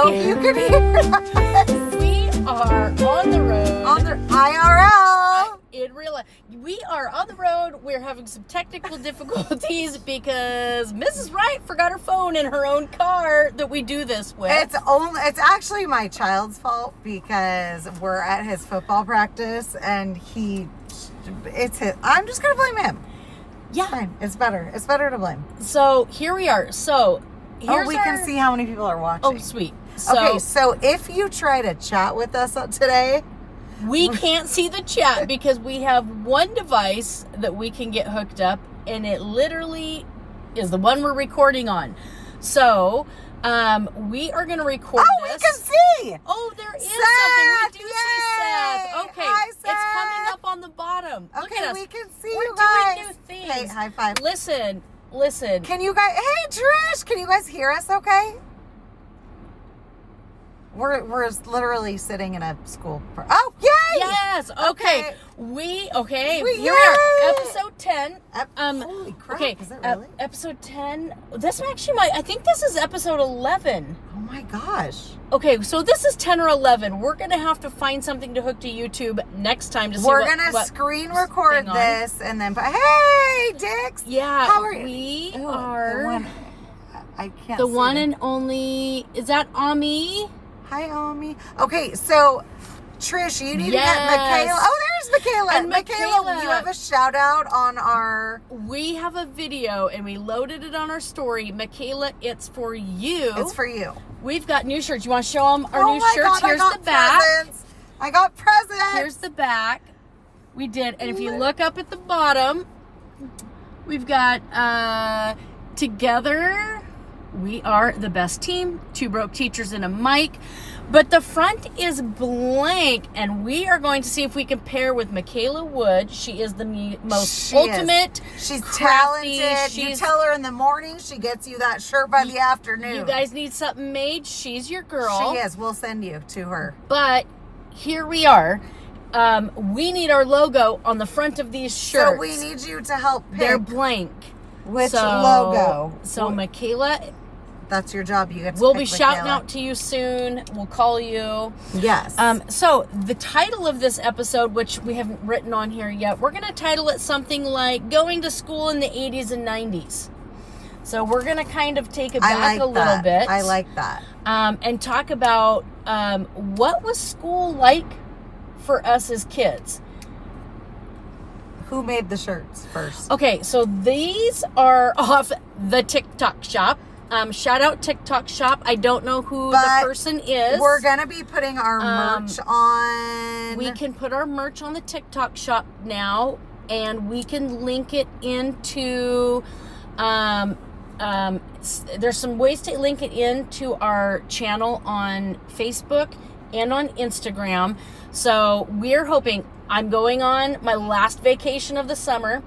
hope you can hear us. We are on the road. On the IRL. We are on the road. We're having some technical difficulties because Mrs. Wright forgot her phone in her own car that we do this with. It's actually my child's fault because we're at his football practice and I'm just gonna blame him. Yeah. Fine. It's better. It's better to blame. So here we are. So here's we can see how many people are watching. Oh, sweet. So if you try to chat with us today, we can't see the chat because we have one device that we can get hooked up, and it literally is the one we're recording on. So we are going to record this. We can see! Oh, there is Seth, something. We do yay! see Seth. Okay, Hi, it's Seth. coming up on the bottom. Look Okay, at us. we can see We're you guys. doing new things. Hey, high five. Listen. Can you guys? Hey, Trish, can you guys hear us? Okay. We're literally sitting in a school. Oh, yay! Yes. Okay. Okay. Here we yay! are. Episode 10. Holy crap! Okay. Is it really? Episode 10. This actually I think this is episode 11. Oh my gosh! Okay, so this is 10 or 11. We're gonna have to find something to hook to YouTube next time to see We're what gonna screen record thing on. this and then. Hey, Dix. Yeah. How are we Ew, are the one. I can't. the see one it. and only. Is that Ami? Hi, Ami. Okay, so Trish, you need Yes. to get Michaela. Oh, there's Michaela. And Michaela, Michaela. you have a shout out on our. We have a video and we loaded it on our story. Michaela, it's for you. It's for you. We've got new shirts. You want to show them our Oh new my shirts? God, Here's I got the back. presents. I got presents. Here's the back. We did. And if you look up at the bottom, we've got together we are the best team, 2 broke teachers and a mic. But the front is blank, and we are going to see if we can pair with Michaela Wood. She is the most She ultimate. She's crafty. talented. You tell her in the morning, she gets you that shirt by the afternoon. You guys need something made. She's your girl. She is. We'll send you to her. But here we are. We need our logo on the front of these shirts. So we need you to help pick They're blank. which logo. So Michaela, That's your job. You get to we'll pick be shouting Michaela. out to you soon. We'll call you. Yes. So the title of this episode, which we haven't written on here yet, we're going to title it something like "Going to School in the 80s and 90s." So we're going to kind of take it back a little bit. I like that. And talk about what was school like for us as kids. Who made the shirts first? Okay, so these are off the TikTok shop. Shout out TikTok shop. I don't know who the person is. We're gonna be putting our merch on. We can put our merch on the TikTok shop now, and we can link it into. There's some ways to link it into our channel on Facebook and on Instagram. So we're hoping. I'm going on my last vacation of the summer.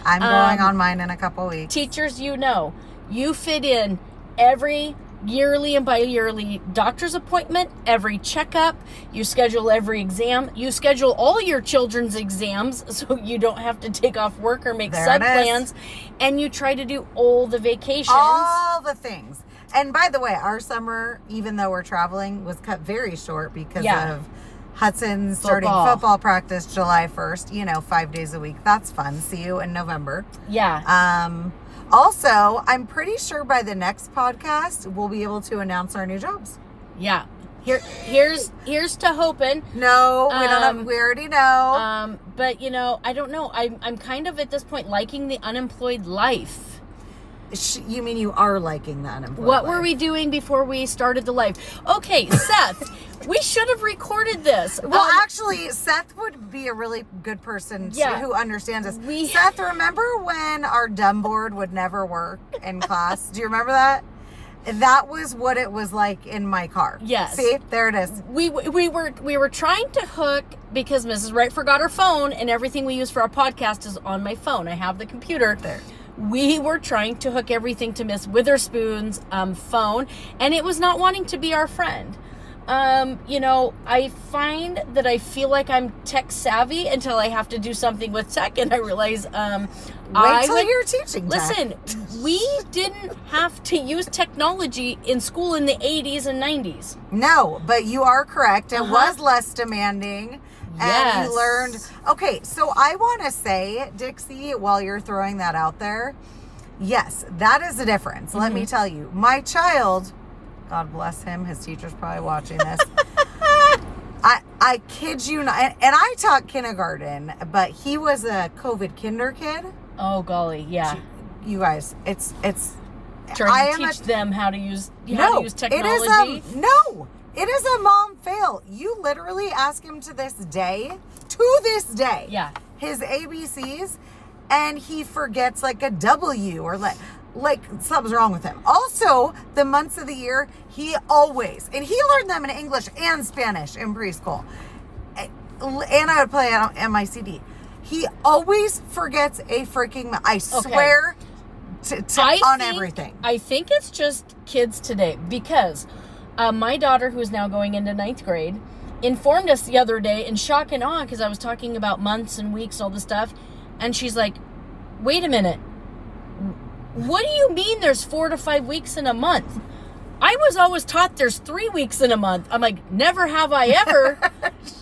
I'm going on mine in a couple weeks. Teachers, you fit in every yearly and bi-yearly doctor's appointment, every checkup. You schedule every exam. You schedule all your children's exams so you don't have to take off work or make sub plans. And you try to do all the vacations. All the things. And by the way, our summer, even though we're traveling, was cut very short because of Hudson starting football practice July 1st, 5 days a week. That's fun. See you in November. Yeah. Also, I'm pretty sure by the next podcast, we'll be able to announce our new jobs. Yeah. Here's to hoping. No, we don't have, we already know. But I don't know. I'm kind of at this point liking the unemployed life. You mean you are liking the unemployed What life? were we doing before we started the life? Okay, Seth, we should have recorded this. Well, actually, Seth would be a really good person who understands us. Seth, remember when our dumb board would never work in class? Do you remember that? That was what it was like in my car. Yes. See, there it is. We were trying to hook because Mrs. Wright forgot her phone, and everything we use for our podcast is on my phone. I have the computer there. We were trying to hook everything to Miss Witherspoon's phone, and it was not wanting to be our friend. I find that I feel like I'm tech savvy until I have to do something with tech, and I realize, wait till you're teaching tech. Listen, we didn't have to use technology in school in the 80s and 90s. No, but you are correct. It was less demanding. And Yes. you learned. Okay, so I want to say, Dixie, while you're throwing that out there, yes, that is a difference. Let me tell you. My child, God bless him, his teacher's probably watching this. I kid you not. And I taught kindergarten, but he was a COVID kinder kid. Oh, golly, yeah. You guys, it's Trying to teach them how to use technology. It is a mom fail. You literally ask him to this day, Yeah. his ABCs, and he forgets like a W or like something's wrong with him. Also, the months of the year, he learned them in English and Spanish in preschool. And I would play on my CD. He always forgets a freaking, I swear on everything. I think it's just kids today, because my daughter, who is now going into 9th grade, informed us the other day in shock and awe, because I was talking about months and weeks, all this stuff, and she's like, wait a minute, what do you mean there's 4 to 5 weeks in a month? I was always taught there's 3 weeks in a month. I'm like, never have I ever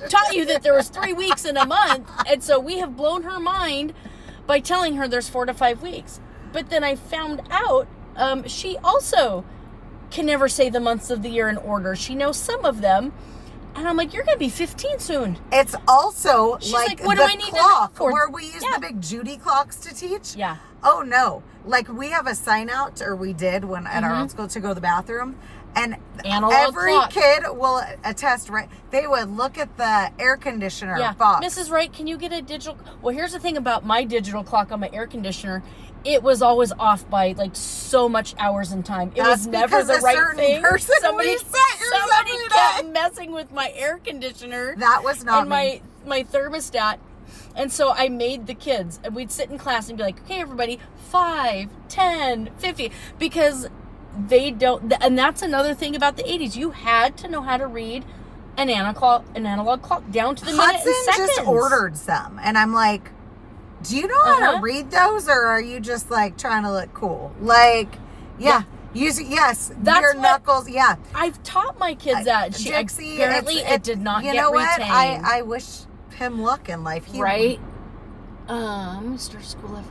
taught you that there was 3 weeks in a month. And so we have blown her mind by telling her there's 4 to 5 weeks. But then I found out she also can never say the months of the year in order. She knows some of them. And I'm like, you're going to be 15 soon. It's also She's like what the do I need clock for? where we use the big Judy clocks to teach. Yeah. Oh no. Like we have a sign out, or we did when at our old school, to go to the bathroom. And Analog every clock. kid will attest, right? They would look at the air conditioner box. Mrs. Wright, can you get a digital? Well, here's the thing about my digital clock on my air conditioner. It was always off by like so much hours in time. It That's was never the because a right certain thing. person Somebody resets yours every kept day. messing with my air conditioner. That was not and me. my thermostat. And so I made the kids, and we'd sit in class and be like, okay, everybody, 5, 10, 50, because they don't, and that's another thing about the 80s. You had to know how to read an analog clock down to the minute and Hudson seconds. just ordered some, and I'm like, do you know how to read those, or are you just like trying to look cool? Like, use That's your what- knuckles. Yeah, I've taught my kids that. Dixie, Apparently, it did not you get know what? retained. I wish him luck in life. Right? Mr. School of...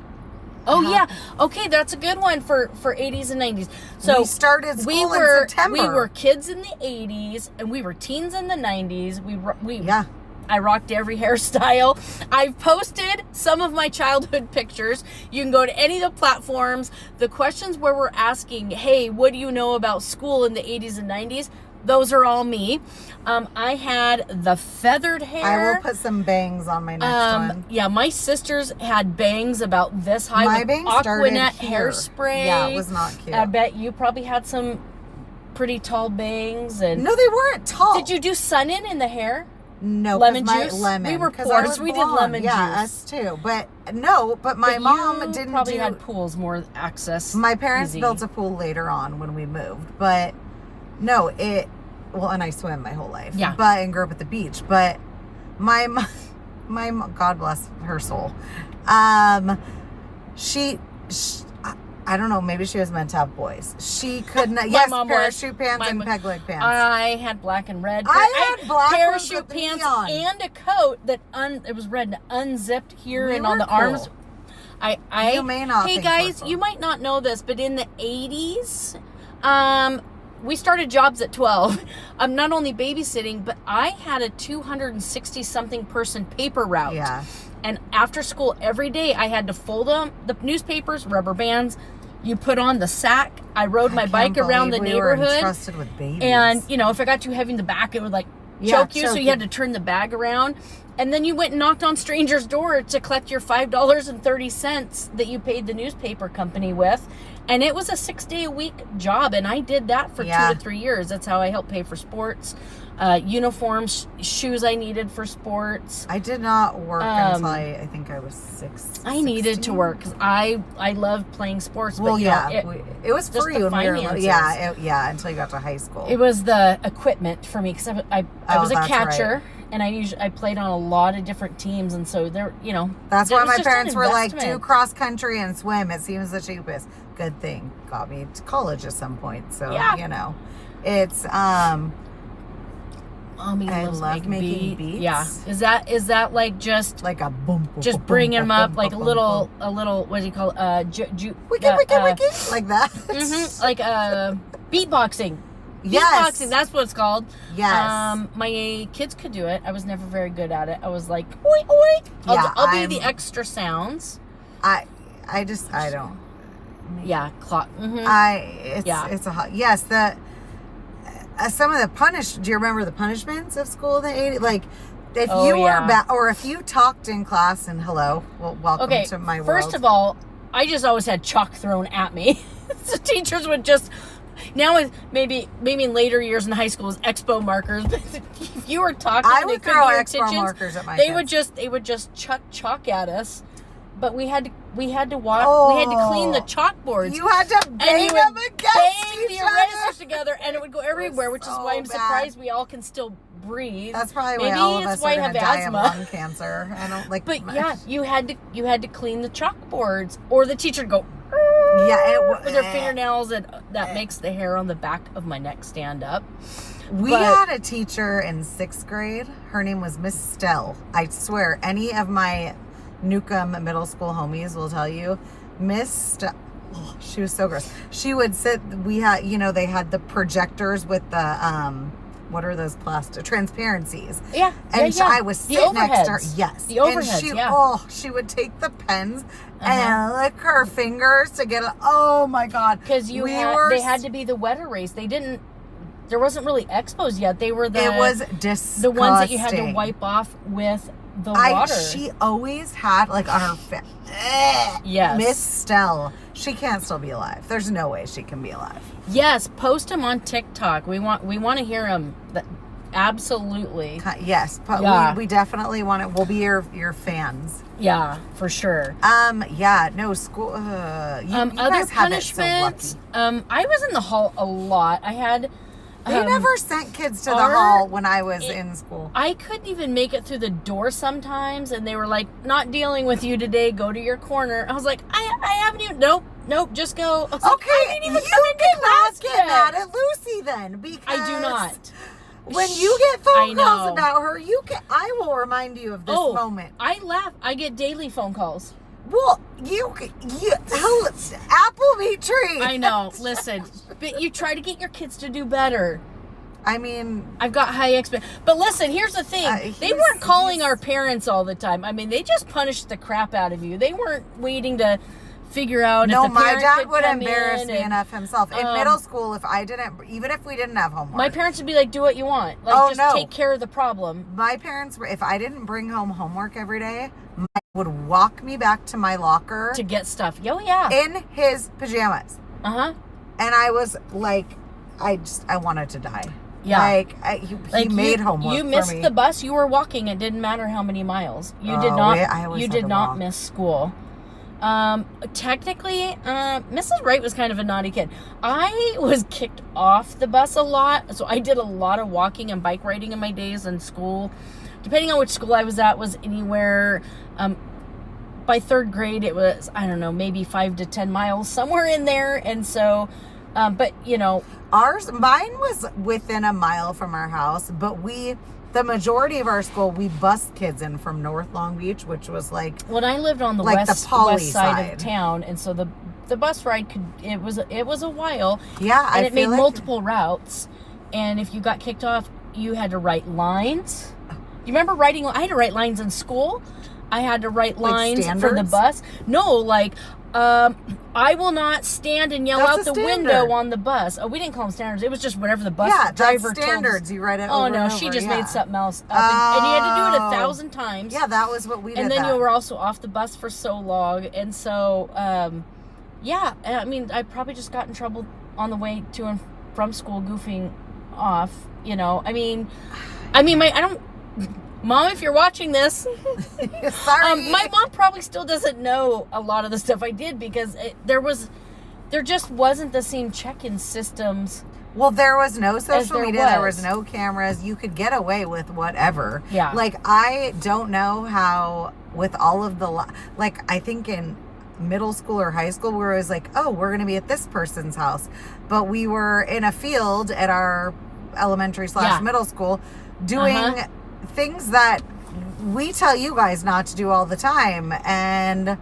Oh, yeah. Okay, that's a good one for 80s and 90s. So we started school in September. We were kids in the 80s, and we were teens in the 90s. I rocked every hairstyle. I've posted some of my childhood pictures. You can go to any of the platforms. The questions where we're asking, hey, what do you know about school in the 80s and 90s? Those are all me. I had the feathered hair. I will put some bangs on my next one. Yeah, my sisters had bangs about this high. My with bangs started Aquanet here. hairspray. Yeah, it was not cute. I bet you probably had some pretty tall bangs. And No, they weren't tall. did you do sun in the hair? No, lemon my juice? lemon. We were 'cause poor, I was so we did blonde. lemon Yeah, juice. us too. But my But mom you didn't probably do. had pools, more access. My parents easy. built a pool later on when we moved, but no, and I swim my whole life. Yeah. And grew up at the beach. But my mom, God bless her soul, she I don't know, maybe she was meant to have boys. She could not. Yes, mom parachute was. pants Mine and was. peg leg pants. I had black and red. I had black ones parachute with pants neon. and a coat that it was red and unzipped here We and on were the arms. cool. You may not Hey think guys, we're you cool. might not know this, but in the 80s, we started jobs at 12. I'm not only babysitting, but I had a 260 something person paper route. Yeah. And after school every day, I had to fold them, the newspapers, rubber bands. You put on the sack. I rode my bike around the We were neighborhood. entrusted with babies. And, if it got too heavy in the back, it would choke you. So you had to turn the bag around. And then you went and knocked on strangers' door to collect your $5.30 that you paid the newspaper company with. And it was a 6-day-a-week job, and I did that for 2 to 3 years. That's how I helped pay for sports, uniforms, shoes I needed for sports. I did not work until I think I was 6. I needed to work because I loved playing sports. Well, but, it was free when we were until you got to high school. It was the equipment for me because I was a catcher. Right. And I played on a lot of different teams, and so there, That's why my parents were like, do cross country and swim. It seems the cheapest. Good thing got me to college at some point. So it's Mommy I love making beats. Yeah, is that like just like a boom, just bringing them up like a little what do you call it? Wiki, like that. Mm-hmm, like beatboxing. Yes. Beatboxing, that's what it's called. Yes. My kids could do it. I was never very good at it. I was like, oi, oi. I'll do the extra sounds. I don't. Yeah, clock. Mm-hmm. It's a hot. Yes, some of the do you remember the punishments of school in the 80s? Like, if you were bad, or if you talked in class and welcome to my world. First of all, I just always had chalk thrown at me. So teachers would just, now maybe in later years in high school was expo markers. But if you were talking, I would throw expo markers at my kids. They would just chuck chalk at us. But we had to walk. We had to clean the chalkboards. You had to bang them against the erasers together, and it would go everywhere. Which is why I'm surprised we all can still breathe. That's probably why all of us are going to die of lung cancer. I don't like. But you had to clean the chalkboards, or the teacher would go. With their fingernails, and that makes the hair on the back of my neck stand up. We had a teacher in 6th grade. Her name was Miss Stell. I swear, any of my Newcomb middle school homies will tell you, she was so gross. She would sit, we had, they had the projectors with the, what are those plastic transparencies? Yeah. And I was sitting next to her. Yes. The overheads, and she would take the pens and lick her fingers to get it. Oh my God. Because they had to be the wet erase. There wasn't really expos yet. They were it was disgusting. The ones that you had to wipe off with the water. She always had like on her face. Yes. Miss Stell. She can't still be alive. There's no way she can be alive. Yes, post him on TikTok. We want to hear him. Absolutely. Yes, but we definitely want it. We'll be your fans. Yeah, for sure. No school. You other guys punishments. Have it so lucky. I was in the hall a lot. I had. They never sent kids to the hall when I was in school. I couldn't even make it through the door sometimes, and they were like, "Not dealing with you today. Go to your corner." I was like, "I haven't even. Nope. Just go." Okay, I didn't even come into class get mad at Lucy then, because I do not. When you get phone calls about her, I will remind you of this moment. I laugh. I get daily phone calls. Well, Applebee's tree. I know. Listen, but you try to get your kids to do better. I mean, I've got high expectations. But listen, here's the thing. They weren't calling our parents all the time. I mean, they just punished the crap out of you. They weren't waiting to figure out if the parent my dad could would come embarrass in me enough himself. In middle school, even if we didn't have homework. My parents would be like, do what you want. Like, take care of the problem. My parents, if I didn't bring home homework every day, would walk me back to my locker to get stuff. Oh yeah, in his pajamas. And I was like, I wanted to die. Yeah, he made homework. You missed the bus. You were walking. It didn't matter how many miles. You did not. You did not miss school. Technically, Mrs. Wright was kind of a naughty kid. I was kicked off the bus a lot, so I did a lot of walking and bike riding in my days in school. Depending on which school I was at, was anywhere. By 3rd grade, it was, I don't know, maybe 5 to 10 miles, somewhere in there. And so, but mine was within a mile from our house, but the majority of our school, we bused kids in from North Long Beach, which was like, when I lived on the west side of town, and so the bus ride it was a while. Yeah, and it made multiple routes, and if you got kicked off, you had to write lines. You remember writing? I had to write lines in school. I had to write lines for the bus. No, I I will not stand and yell out the window on the bus. Oh, we didn't call them standards. It was just whatever the bus driver that's standards. You write it Oh, over no, and she over, just made something else up. And you had to do it 1,000 times. Yeah, that was what we did. And then you were also off the bus for so long. And so, yeah, I mean, I probably just got in trouble on the way to and from school goofing off, you know. I mean, Mom, if you're watching this, sorry. My mom probably still doesn't know a lot of the stuff I did because there just wasn't the same check-in systems. Well, there was no social media. There was no cameras. You could get away with whatever. Yeah. Like, I don't know how with all of the, like, I think in middle school or high school where it was like, oh, we're going to be at this person's house. But we were in a field at our elementary / middle school doing things that we tell you guys not to do all the time. And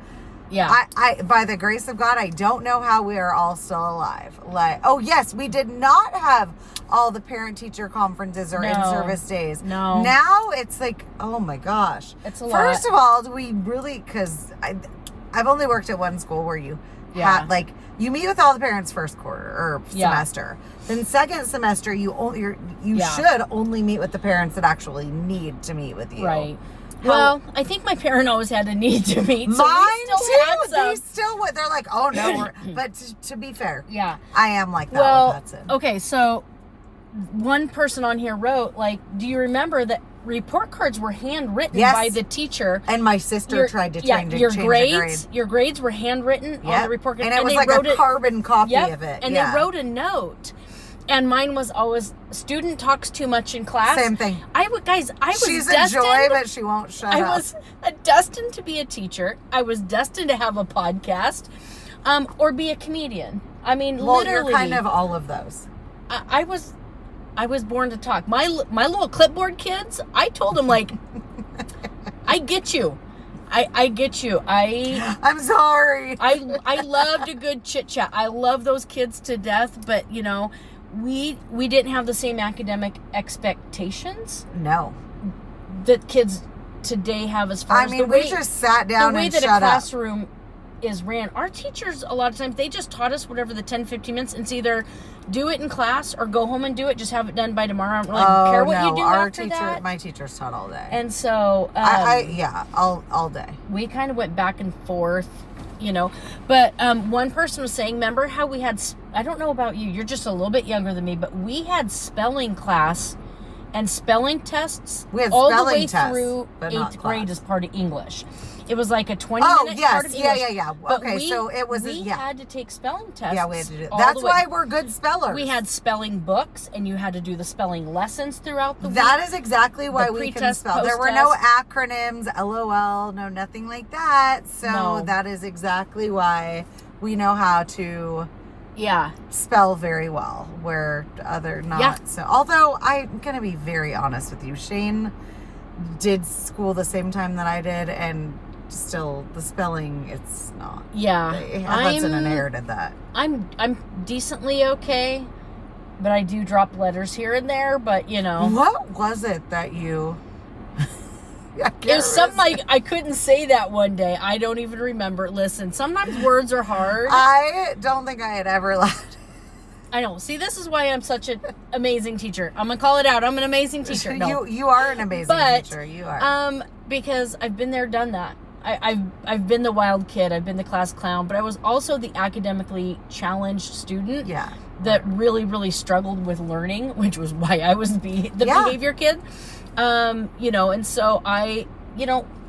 I by the grace of God, I don't know how we are all still alive. Like, oh yes, we did not have all the parent teacher conferences or in-service days. No. Now it's like, oh my gosh. It's a lot. First of all, do we really, because I've only worked at one school where you had, like, you meet with all the parents first quarter or semester. Then second semester, you should only meet with the parents that actually need to meet with you. Right. Well, I think my parent always had a need to meet. So mine too. They still would. They're like, oh no. But to be fair, I am like that. Well, with Hudson. Okay, so one person on here wrote, like, do you remember that report cards were handwritten by the teacher? And my sister tried to change your the grades. Your grades were handwritten on the report card, and it was like a carbon copy of it. And they wrote a note. And mine was always, student talks too much in class. Same thing. I was She's destined, a joy, but she won't shut up. I was destined to be a teacher. I was destined to have a podcast, or be a comedian. I mean, literally. You're kind of all of those. I was born to talk. My little clipboard kids, I told them, like, I get you. I get you. I'm sorry. I loved a good chit chat. I love those kids to death, but you know, we didn't have the same academic expectations. No. That kids today have as far as the way, we just sat down and shut up. The way that a classroom is ran. Our teachers, a lot of times, they just taught us whatever the 10, 15 minutes, and it's either do it in class or go home and do it. Just have it done by tomorrow. I don't really care what you do after that. My teachers taught all day. And so... all day. We kind of went back and forth, you know. But one person was saying, remember how we had... I don't know about you. You're just a little bit younger than me. But we had spelling class and spelling tests all the way through 8th grade as part of English. It was like a 20-minute part of English. Yeah. But so it was... We had to take spelling tests. Yeah, we had to do it. That's why we're good spellers. We had spelling books, and you had to do the spelling lessons throughout the week. That is exactly why we can spell. There were no acronyms, LOL, no nothing like that. So that is exactly why we know how to... spell very well, where other not. Yeah. So, although I'm going to be very honest with you, Shane did school the same time that I did, and still the spelling, it's not. Yeah. Hudson inherited that. I'm decently okay, but I do drop letters here and there, but you know. What was it that you... It was something like, I couldn't say that one day. I don't even remember. Listen, sometimes words are hard. I don't think I had ever laughed. I know. See, this is why I'm such an amazing teacher. I'm going to call it out. I'm an amazing teacher. No. You are an amazing teacher. You are. Because I've been there, done that. I've been the wild kid. I've been the class clown, but I was also the academically challenged student. Yeah. That really, really struggled with learning, which was why I was the behavior kid. You know, and so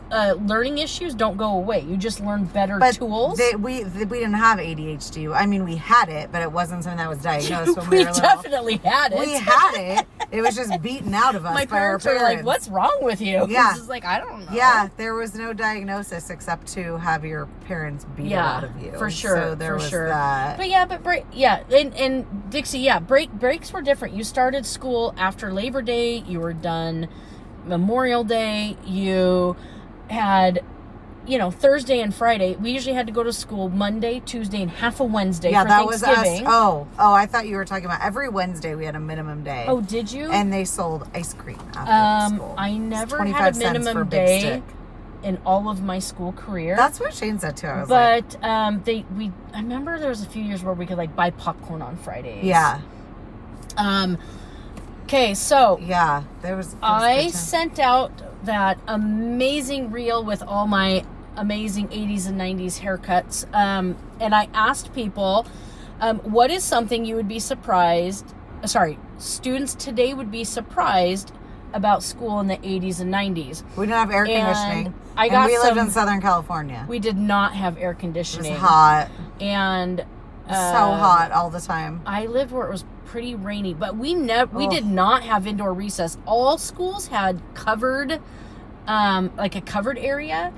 learning issues don't go away. You just learn better tools. We didn't have ADHD. I mean, we had it, but it wasn't something that was diagnosed when we were little. We definitely had it. We had it. It was just beaten out of us by our parents. Were like, what's wrong with you? Yeah. It's just like, I don't know. Yeah, there was no diagnosis except to have your parents beat it out of you. For sure. So there was that. But and Dixie, breaks were different. You started school after Labor Day. You were done Memorial Day. You had, Thursday and Friday. We usually had to go to school Monday, Tuesday, and half a Wednesday for Thanksgiving. Was us. Oh, I thought you were talking about every Wednesday we had a minimum day. Oh, did you? And they sold ice cream after school. I never had a minimum day. in all of my school career. That's what Shane said too. I was but I remember there was a few years where we could like buy popcorn on Fridays. Yeah. Okay, so yeah, there was I sent out that amazing reel with all my amazing 80s and 90s haircuts, and I asked people, what is something you would be students today would be surprised about school in the 80s and 90s. We didn't have air conditioning. We lived in Southern California. We did not have air conditioning. It was hot. And so hot all the time. I lived where it was pretty rainy, but we did not have indoor recess. All schools had covered, like a covered area.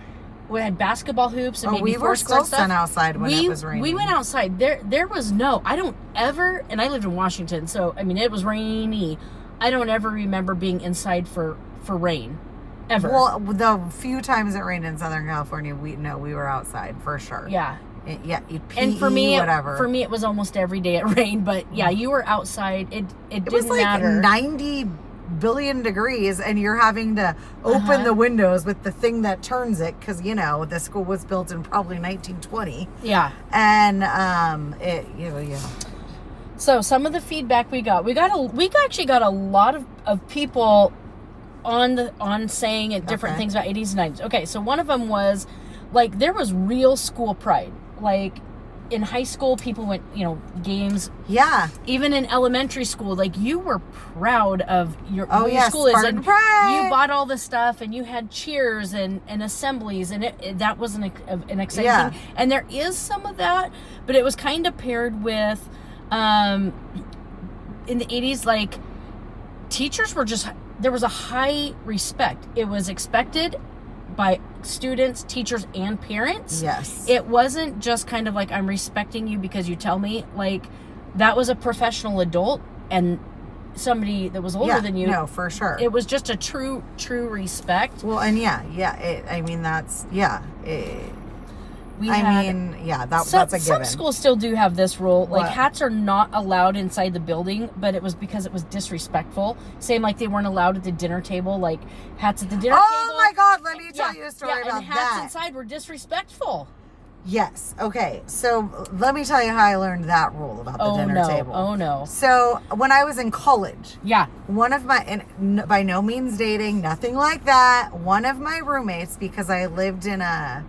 We had basketball hoops and maybe we were still sent outside when it was raining. We went outside. There was no, I don't ever, and I lived in Washington, so I mean it was rainy. I don't ever remember being inside for rain, ever. Well, the few times it rained in Southern California, we were outside for sure. Yeah. PE, and for me, whatever. For me, it was almost every day it rained. But yeah, you were outside. It didn't was like matter. 90 billion degrees, and you're having to open the windows with the thing that turns it because the school was built in probably 1920. Yeah. And So some of the feedback we actually got a lot of people on saying different things about 80s and 90s. Okay, so one of them was like there was real school pride. Like in high school, people went, games. Yeah. Even in elementary school, like you were proud of your school is, and pride. You bought all the stuff, and you had cheers and assemblies, and that was an exciting thing. And there is some of that, but it was kind of paired with, in the 80s, like teachers were there was a high respect. It was expected by students, teachers, and parents. Yes. It wasn't just kind of like, I'm respecting you because you tell me. Like, that was a professional adult and somebody that was older than you. No, for sure. It was just a true respect. Well, and that's a given. Some schools still do have this rule. Like, What? hats are not allowed inside the building, but it was because it was disrespectful. Same like they weren't allowed at the dinner table, like hats at the dinner table. Oh my God, let me tell you a story about and hats inside were disrespectful. Yes. Okay. So let me tell you how I learned that rule about the dinner table. Oh no. So when I was in college, one of my, and by no means dating, nothing like that. One of my roommates, because I lived in a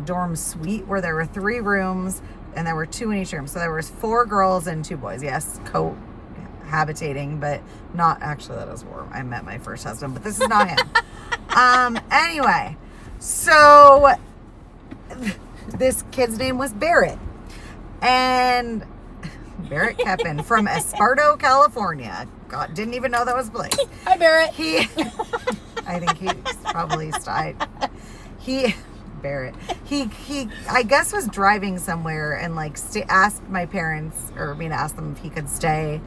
dorm suite where there were 3 rooms and there were 2 in each room. So there was 4 girls and 2 boys. Yes, cohabitating, but not actually. That was where I met my first husband, but this is not him. Anyway, so this kid's name was Barrett, and Barrett Keppen from Esparto, California. God, didn't even know that was a place. Hi, Barrett. I think he's probably Barrett. He I guess was driving somewhere and like asked my parents or me to ask them if he could stay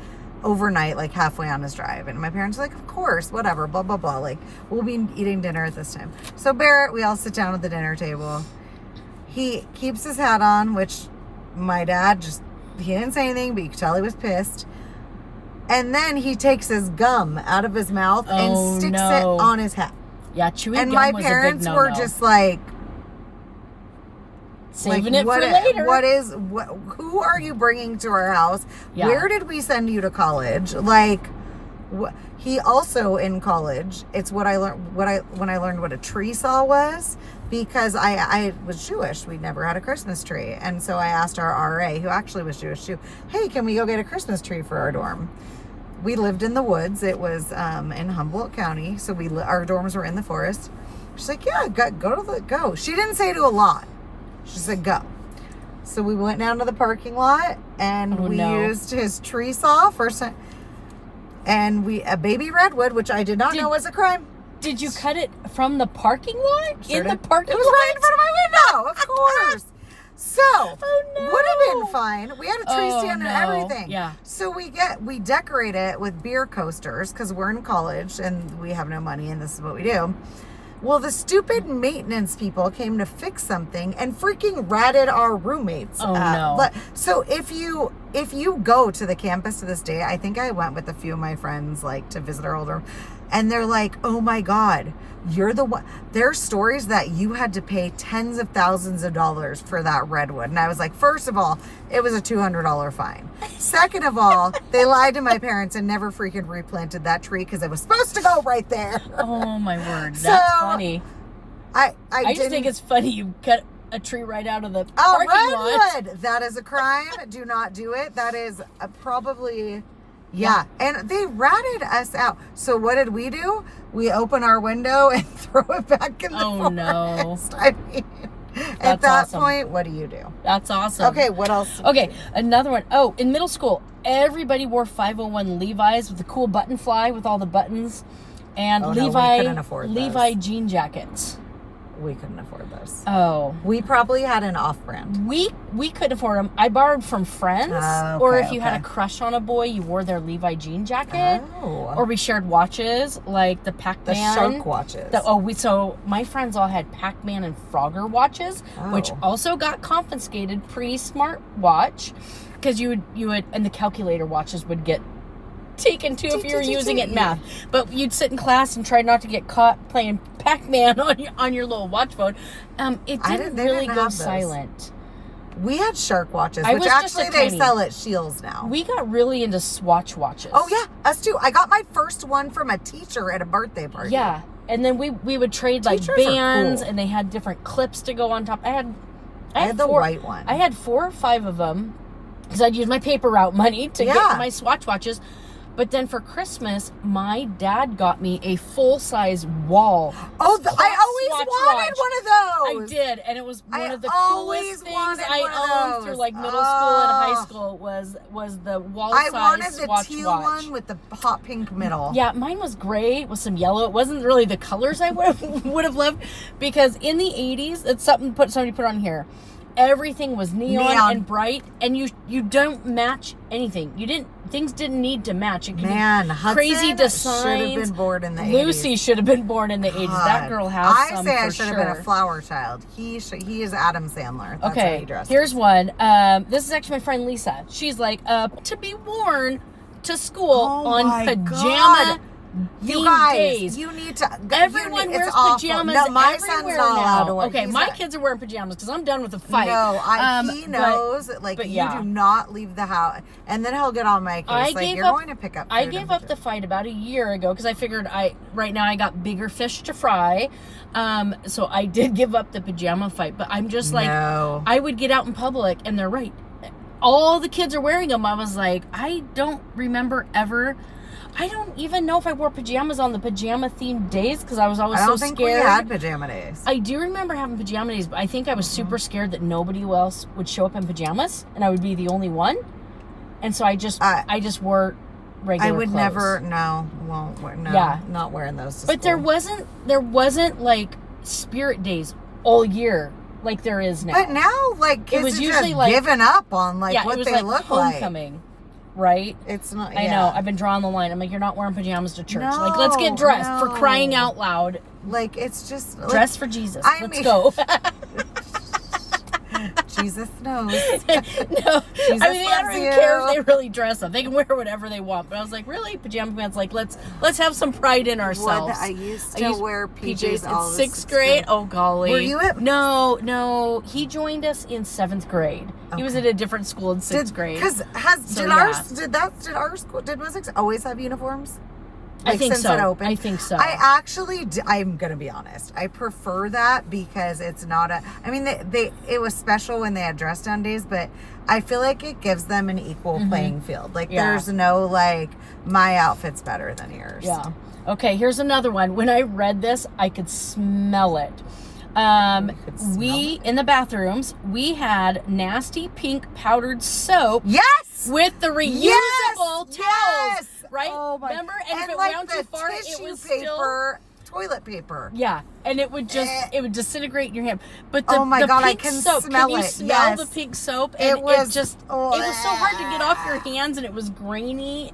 overnight, like halfway on his drive. And my parents were like, of course, whatever, blah, blah, blah. Like, we'll be eating dinner at this time. So Barrett, we all sit down at the dinner table. He keeps his hat on, which my dad he didn't say anything, but you could tell he was pissed. And then he takes his gum out of his mouth and sticks it on his hat. Yeah, chewing and gum my was parents a big were no-no. just like, saving it for later. Who are you bringing to our house? Yeah. Where did we send you to college? Like, he also in college, it's what I learned when I learned what a tree saw was, because I was Jewish. We never had a Christmas tree. And so I asked our RA, who actually was Jewish too, hey, can we go get a Christmas tree for our dorm? We lived in the woods. It was in Humboldt County. So our dorms were in the forest. She's like, yeah, go. She didn't say to a lot. She said, go. So we went down to the parking lot and used his tree saw and a baby redwood, which I did not know was a crime. Did you cut it from the parking lot? Sure in did. the parking lot? It was right in front of my window, of course. So, would have been fine. We had a tree stand and everything. Yeah. So we decorate it with beer coasters because we're in college and we have no money and this is what we do. Well, the stupid maintenance people came to fix something and freaking ratted our roommates. Oh, no. So if you if you go to the campus to this day, I think I went with a few of my friends, like, to visit our older, and they're like, oh my God, you're the one. There are stories that you had to pay tens of thousands of dollars for that redwood. And I was like, first of all, it was a $200 fine. Second of all, they lied to my parents and never freaking replanted that tree because it was supposed to go right there. Oh my word. That's funny. I just think it's funny you cut a tree right out of the parking redwood. lot. That is a crime. Do not do it. That is probably... Yeah, and they ratted us out. So what did we do? We open our window and throw it back in the forest. No. I mean, at that point, what do you do? That's awesome. Okay, what else? Okay, another one. Oh, in middle school, everybody wore 501 Levi's with the cool button fly with all the buttons, and we couldn't afford Levi jean jackets. We couldn't afford those. Oh. We probably had an off-brand. We couldn't afford them. I borrowed from friends. Or if you had a crush on a boy, you wore their Levi jean jacket. Oh. Or we shared watches, like the Pac-Man. The shark watches. So my friends all had Pac-Man and Frogger watches, which also got confiscated pre-smartwatch. Because you would, and the calculator watches would get taken too if you were using it in math. But you'd sit in class and try not to get caught playing Pac-Man on your little watch phone. It didn't really go silent. We had shark watches, which actually they sell at Scheels now. We got really into Swatch watches. Oh yeah, us too. I got my first one from a teacher at a birthday party. Yeah, and then we would trade like bands, and they had different clips to go on top. I had the white one. I had 4 or 5 of them because I'd use my paper route money to get my Swatch watches. But then for Christmas, my dad got me a full-size wall. Oh, I always wanted one of those. I did, and it was one of the coolest things I owned through like middle school and high school was the wall-size Swatch watch. I wanted the teal one with the hot pink middle. Yeah, mine was gray with some yellow. It wasn't really the colors I would have loved, because in the 80s, it's something somebody put on here. Everything was neon and bright, and you don't match anything. Things didn't need to match. It could be crazy designs. Should have been born in the 80s. Lucy should have been born in the 80s. That girl has some, I should have been a flower child. He is Adam Sandler. That's how he dresses. Here's one. This is actually my friend Lisa. She's like, to be worn to school on pajama You guys, days. You need to. Everyone wears pajamas. No, my son's not allowed to wear. Okay, my kids are wearing pajamas because I'm done with the fight. No, he knows. You do not leave the house, and then he'll get on my case. You're going to pick up. I gave up the fight about a year ago because I figured right now I got bigger fish to fry. So I did give up the pajama fight, but I'm just like, I would get out in public, and they're right. All the kids are wearing them. I was like, I don't remember ever. I don't even know if I wore pajamas on the pajama themed days because I was always so scared. I don't think we had pajama days. I do remember having pajama days, but I think I was super scared that nobody else would show up in pajamas and I would be the only one. And so I just wore regular I would clothes. never, won't wear, not wearing those to But school. there wasn't like spirit days all year like there is now. But now, like, kids it was are usually just like, giving up on what it was they look like. Homecoming. Right? It's not. I know. I've been drawing the line. I'm like, you're not wearing pajamas to church. Like, let's get dressed for crying out loud. Like, it's just dress for Jesus. Let's go. Jesus knows. No, Jesus they don't even care if they really dress up. They can wear whatever they want. But I was like, really, pajama pants? Like, let's have some pride in ourselves. I used to wear PJs all in 6th grade. Oh golly. Were you at? No. He joined us in 7th grade. Okay. He was at a different school in 6th grade. Because did our school Wessex always have uniforms? I think since so. It opened? I think so. I'm going to be honest. I prefer that because it's not it was special when they had dress down days, but I feel like it gives them an equal playing field. Like, there's no, like, my outfit's better than yours. Yeah. Okay, here's another one. When I read this, I could smell it. In the bathrooms, we had nasty pink powdered soap. Yes! With the reusable towels. Yes! Right? Oh my. Remember? And if it went too far, it was still toilet paper. Yeah, and it would disintegrate in your hand. But oh my God, pink I can soap, smell can you smell the pink soap? And it was so hard to get off your hands, and it was grainy.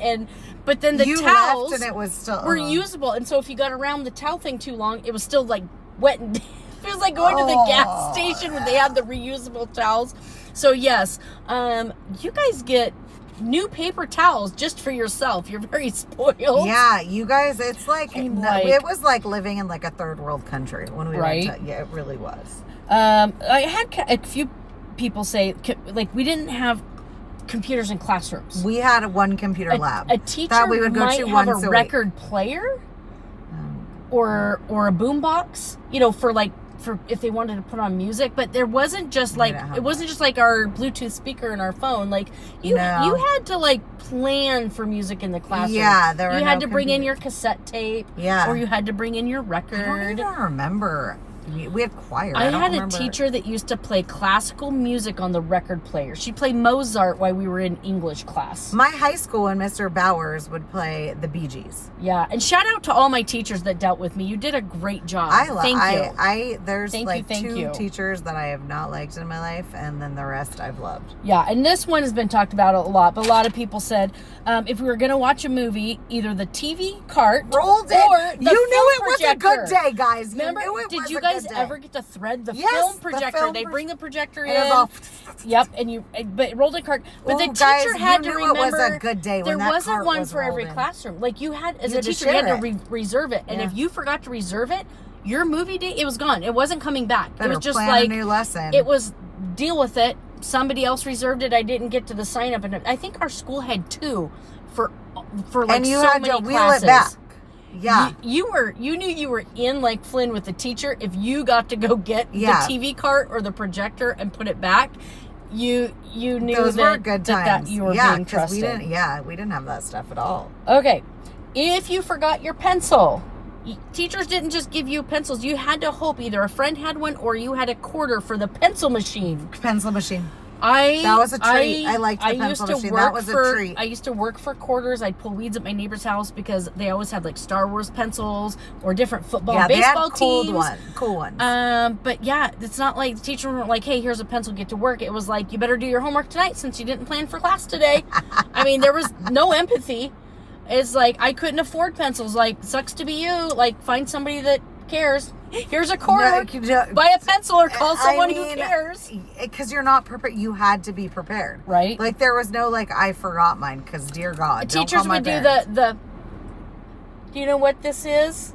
But then the towels left and it was still were usable, and so if you got around the towel thing too long, it was still like wet and. It was like going to the gas station when they had the reusable towels. So yes, you guys get new paper towels just for yourself. You're very spoiled. Yeah, you guys, it's like, like it was like living in like a third world country when we right? went to, yeah, it really was. I had a few people say, like, we didn't have computers in classrooms. We had one computer lab. A teacher that we would go might to have once a a record week. player or a boombox, you know, for if they wanted to put on music, but there wasn't just like, it wasn't just like our Bluetooth speaker in our phone. Like you had to like plan for music in the classroom. Yeah, you had to bring in your cassette tape. Yeah. Or you had to bring in your record. I don't even remember. We had choir. I had a teacher that used to play classical music on the record player. She'd play Mozart while we were in English class. My high school and Mr. Bowers would play the Bee Gees. Yeah, and shout out to all my teachers that dealt with me. You did a great job. Thank you. There's Thank two you. teachers that I have not liked in my life, and then the rest I've loved. Yeah, and this one has been talked about a lot, but a lot of people said if we were going to watch a movie, either the TV cart rolled it, or the you knew it was projector. a good day, guys. Remember, did you guys ever get to thread the yes, film projector? The they bring the projector in. All... Yep, but it rolled a cart. But the teacher had to remember it was a good day there when that wasn't cart one was for every in. classroom. Like you had, as you a teacher, you had to reserve it. And if you forgot to reserve it, your movie day, it was gone. It wasn't coming back. Better it was just plan like a new lesson. It was deal with it. Somebody else reserved it. I didn't get to the sign up, and I think our school had 2 for like and you so had many to wheel classes. it back. Yeah, you knew you were in like Flynn with the teacher if you got to go get the TV cart or the projector and put it back. You knew those that, were good that times. you were being trusted. We didn't have that stuff at all. Okay, if you forgot your pencil, teachers didn't just give you pencils. You had to hope either a friend had one or you had a quarter for the pencil machine. Pencil machine. That was a treat. I liked the pencil machine. That was a treat. I used to work for quarters. I'd pull weeds at my neighbor's house because they always had like Star Wars pencils or different football and baseball teams. Cool ones. But yeah, it's not like the teacher weren't like, hey, here's a pencil, get to work. It was like, you better do your homework tonight since you didn't plan for class today. I mean, there was no empathy. It's like, I couldn't afford pencils. Like, sucks to be you. Like, find somebody that cares. Here's a quarter. Buy a pencil or call someone who cares. Because you're not prepared. You had to be prepared. Right. Like, there was no, like, I forgot mine because, dear God. Teachers would do do you know what this is?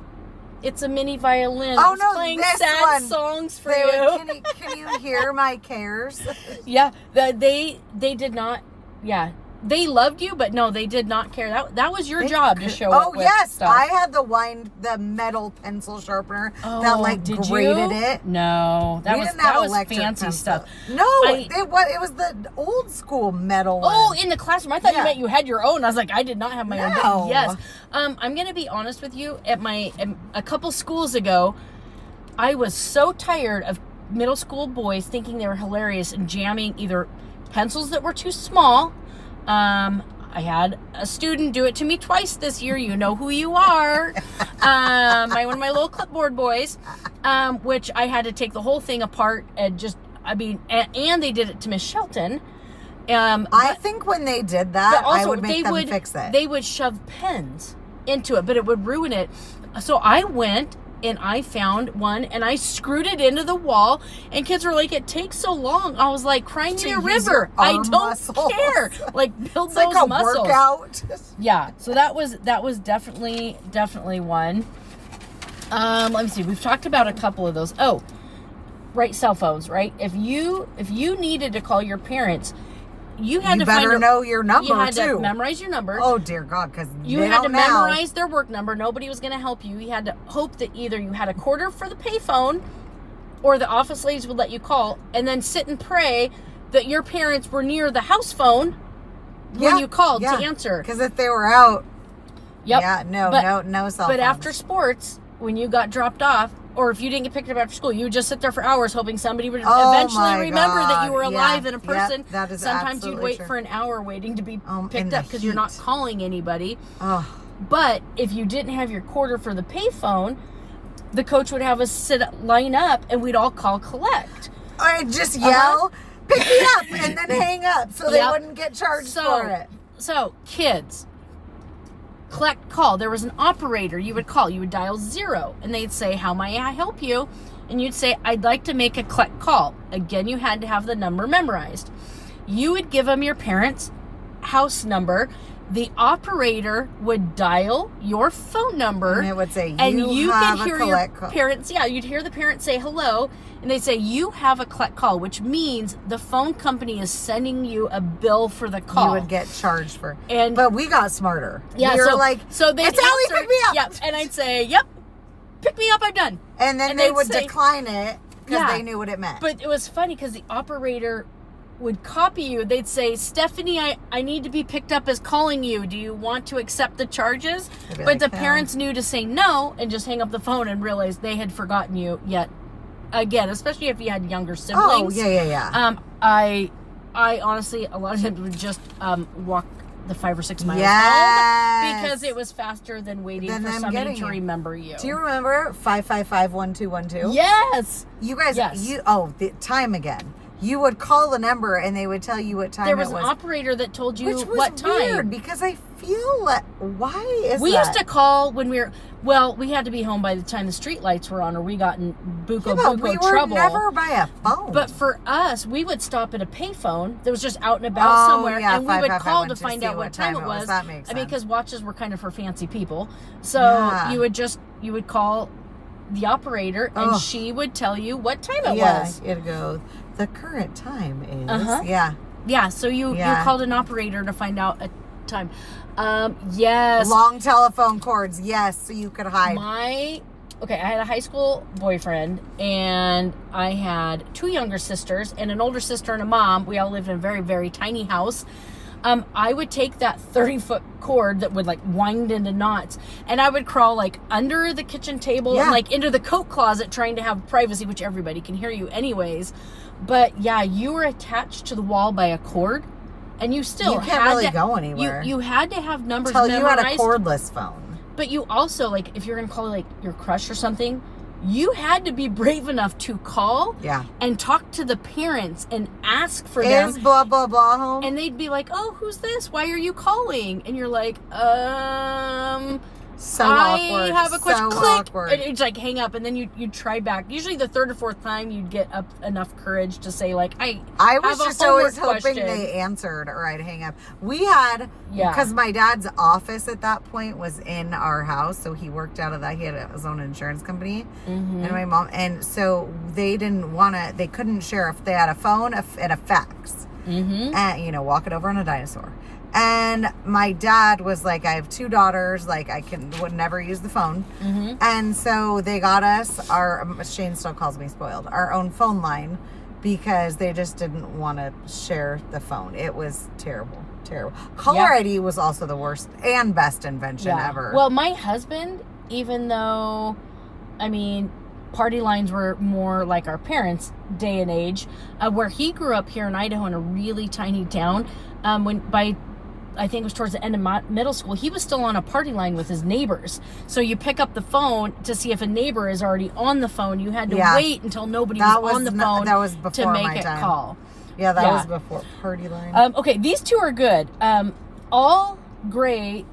It's a mini violin. Oh, it's no, playing this sad one. songs for you. Can you hear my cares? Yeah. They did not. Yeah. They loved you, but no, they did not care. That was your job to show up with stuff. I had the metal pencil sharpener that like graded it. No, that was fancy pencil stuff. No, it was the old school metal one. Oh, in the classroom. I thought you meant you had your own. I was like, I did not have my own. But yes. I'm going to be honest with you. At a couple schools ago, I was so tired of middle school boys thinking they were hilarious and jamming either pencils that were too small. I had a student do it to me twice this year. You know who you are. One of my little clipboard boys, which I had to take the whole thing apart and and they did it to Miss Shelton. I think when they did that, I would make them fix it. They would shove pens into it, but it would ruin it. So I went and I found one and I screwed it into the wall, and kids were like, it takes so long. I was like, crying me a river. I don't care. Like, build it's those like a muscles. Workout. Yeah. So that was definitely one. Let me see. We've talked about a couple of those. Oh, right. Cell phones, right? If you needed to call your parents, you better know your number, you had too. to memorize your number. Oh, dear God, because you had to memorize their work number. Nobody was going to help you. You had to hope that either you had a quarter for the payphone or the office ladies would let you call, and then sit and pray that your parents were near the house phone when you called to answer. Because if they were out, no cell phones. But after sports, when you got dropped off, or if you didn't get picked up after school, you would just sit there for hours hoping somebody would eventually remember that you were alive and a person. Yep, that is Sometimes you'd wait for an hour waiting to be picked up because you're not calling anybody. But if you didn't have your quarter for the payphone, the coach would have us line up and we'd all call collect. I'd just yell, pick me up, and then hang up so they wouldn't get charged for it. So, kids, collect, call. There was an operator you would call. You would dial 0, and they'd say, how may I help you? and you'd say, I'd like to make a collect call. Again, you had to have the number memorized. You would give them your parents' house number. The operator would dial your phone number. And it would say, and you have could hear a collect call. Parents, you'd hear the parents say hello, and they'd say, you have a collect call, which means the phone company is sending you a bill for the call. You would get charged for it. But we got smarter. Yeah, we were like, so they'd it's Allie, pick me up. Yep, and I'd say, yep, pick me up, I'm done. And then they would decline it because they knew what it meant. But it was funny because the operator would copy you. They'd say, Stephanie, I need to be picked up as calling you. Do you want to accept the charges? But like, the parents knew to say no and just hang up the phone and realize they had forgotten you yet again, especially if you had younger siblings. Oh, yeah. I honestly, a lot of them would just walk the 5 or 6 miles home because it was faster than waiting for somebody to remember you. Do you remember 555-1212? Yes. You guys, the time again. You would call the number and they would tell you what time it was. There was an operator that told you what time. Which was weird because I feel like, why is we that? used to call when we had to be home by the time the street lights were on or we got in buco we were trouble. Never by a phone. But for us, we would stop at a payphone that was just out and about somewhere and we would call to find out what time it was. That makes sense. I mean, because watches were kind of for fancy people. So you would call the operator and she would tell you what time it was. Yeah, it'd go, the current time is, Yeah, so you called an operator to find out a time. Yes. Long telephone cords, yes, so you could hide. I had a high school boyfriend, and I had 2 younger sisters and an older sister and a mom. We all lived in a very, very tiny house. I would take that 30-foot cord that would like wind into knots, and I would crawl like under the kitchen table and like into the coat closet trying to have privacy, which everybody can hear you anyways. But you were attached to the wall by a cord, and you still can't really go anywhere. You had to have numbers until memorized. You had a cordless phone. But you also, like, if you're gonna call like your crush or something, you had to be brave enough to call and talk to the parents and ask for them. Is blah blah blah home? And they'd be like, "Oh, who's this? Why are you calling?" And you're like, So I awkward. have a question. So click. awkward. And it's like hang up, and then you'd try back. Usually the 3rd or 4th time, you'd get up enough courage to say like, I was just always hoping they answered or I'd hang up. We had, because my dad's office at that point was in our house, so he worked out of that. He had his own insurance company, and my mom, and so they couldn't share if they had a phone and a fax, and walk it over on a dinosaur. And my dad was like, I have 2 daughters, like would never use the phone. And so they got us Shane still calls me spoiled, our own phone line because they just didn't want to share the phone. It was terrible. Caller ID was also the worst and best invention ever. Well, my husband, even though, I mean, party lines were more like our parents' day and age, where he grew up here in Idaho in a really tiny town, I think it was towards the end of middle school, he was still on a party line with his neighbors. So you pick up the phone to see if a neighbor is already on the phone. You had to wait until nobody was on the phone to make a call. Yeah, that was before party line. Okay, these 2 are good. All grades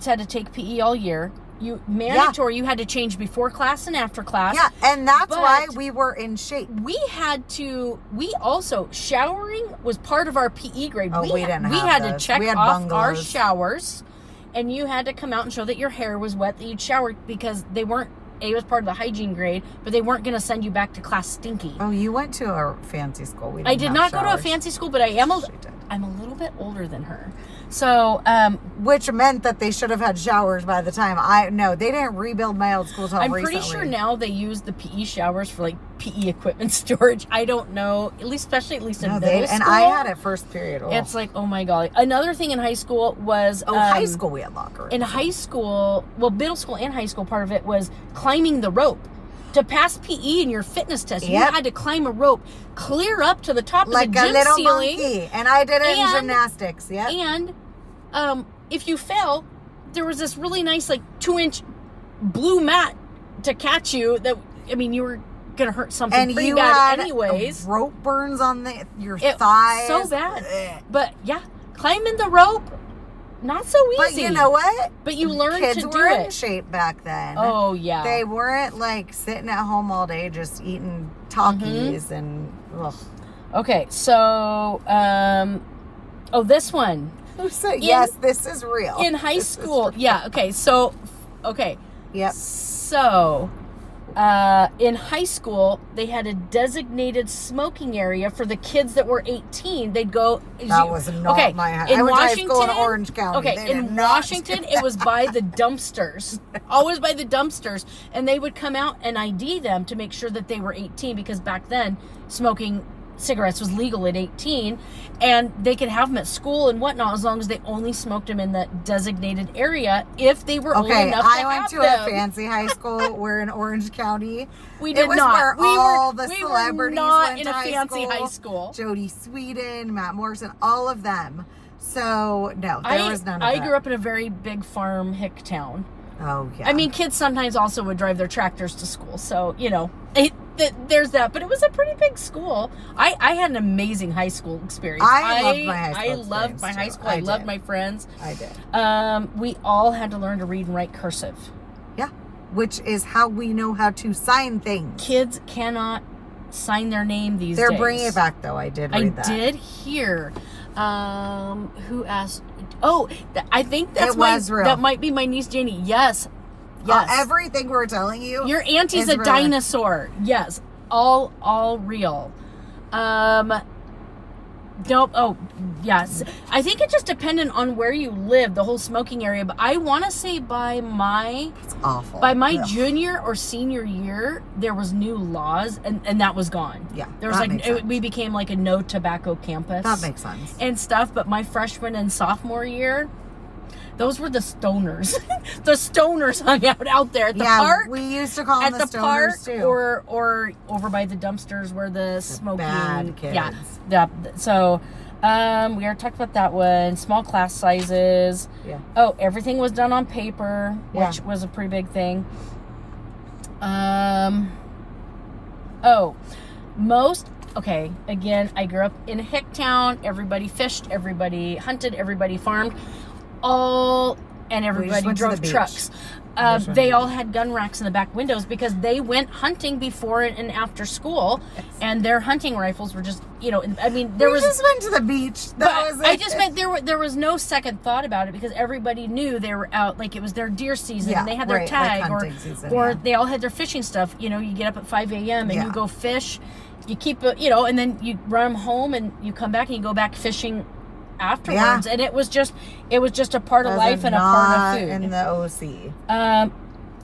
had to take PE all year. You had to change before class and after class. Yeah, and that's why we were in shape. We also, showering was part of our PE grade. We didn't have We had those. to check had off bungalows. our showers, and you had to come out and show that your hair was wet, that you'd showered, because they weren't, it was part of the hygiene grade, but they weren't going to send you back to class stinky. Oh, you went to a fancy school. I did not go to a fancy school, but I'm a little bit older than her. So, which meant that they should have had showers by the time they didn't rebuild my old school till I'm recently. pretty sure now they use the PE showers for like PE equipment storage. I don't know, at least in middle school. And I had it first period. It's like, oh my God. Another thing in high school was high school we had locker rooms. In high school, middle school and high school, part of it was climbing the rope. To pass PE in your fitness test, you had to climb a rope clear up to the top of the gym like a little ceiling. Monkey. And I did it in gymnastics. Yeah. And if you fell, there was this really nice 2-inch blue mat to catch you. You were gonna hurt something pretty bad anyways. Rope burns on your thigh. So bad. But climbing the rope not so easy. But you know what? But you learn Kids to do were in it. shape back then. Oh, yeah. They weren't like sitting at home all day just eating Takis and ugh. Okay, so this one. Yes, this is real. In high school. Yeah, okay. So Yep. So in high school, they had a designated smoking area for the kids that were 18. They'd go. That was not my high. I went to high school in Orange County. Okay, in Washington, it was by the dumpsters. Always by the dumpsters. And they would come out and ID them to make sure that they were 18, because back then, smoking cigarettes was legal at 18, and they could have them at school and whatnot as long as they only smoked them in that designated area if they were old enough to have them. I went to a fancy high school. We're in Orange County. We did it was not. Where all the celebrities were not went in to a fancy high school. Jodie Sweetin, Matt Morrison, all of them. So no, there was none of that. I grew up in a very big farm hick town. Oh yeah. I mean, kids sometimes also would drive their tractors to school, so you know, there's that. But it was a pretty big school. I had an amazing high school experience. I loved my high school. I loved my high school. I loved my friends. I did. We all had to learn to read and write cursive. Yeah, which is how we know how to sign things. Kids cannot sign their name these days. They're bringing it back, though. I did read that. I did hear. Who asked? Oh, I think that's real. That might be my niece Janie. Yes. Everything we're telling you. Your auntie's a dinosaur. Yes. All real. Nope. Oh, yes. I think it just depended on where you live, the whole smoking area. But I want to say it's awful. By my junior or senior year, there was new laws, and that was gone. Yeah, there was we became like a no tobacco campus. That makes sense. And stuff. But my freshman and sophomore year, those were the stoners. The stoners hung out there at the park. We used to call them the stoners too. Or over by the dumpsters where the smoking. Bad kids. Yeah. So, we already talked about that one. Small class sizes. Yeah. Oh, everything was done on paper, which was a pretty big thing. Okay, again, I grew up in a hick town. Everybody fished, everybody hunted, everybody farmed. Everybody drove trucks. They all had gun racks in the back windows because they went hunting before and after school, and their hunting rifles were just, I mean, we just went to the beach. That was it. I just meant there was no second thought about it because everybody knew they were out, like it was their deer season, and they had their tag, or they all had their fishing stuff. You get up at 5 a.m. and you go fish. You keep and then you run them home and you come back and you go back fishing afterwards, and it was just a part of life and a part of food. In the OC.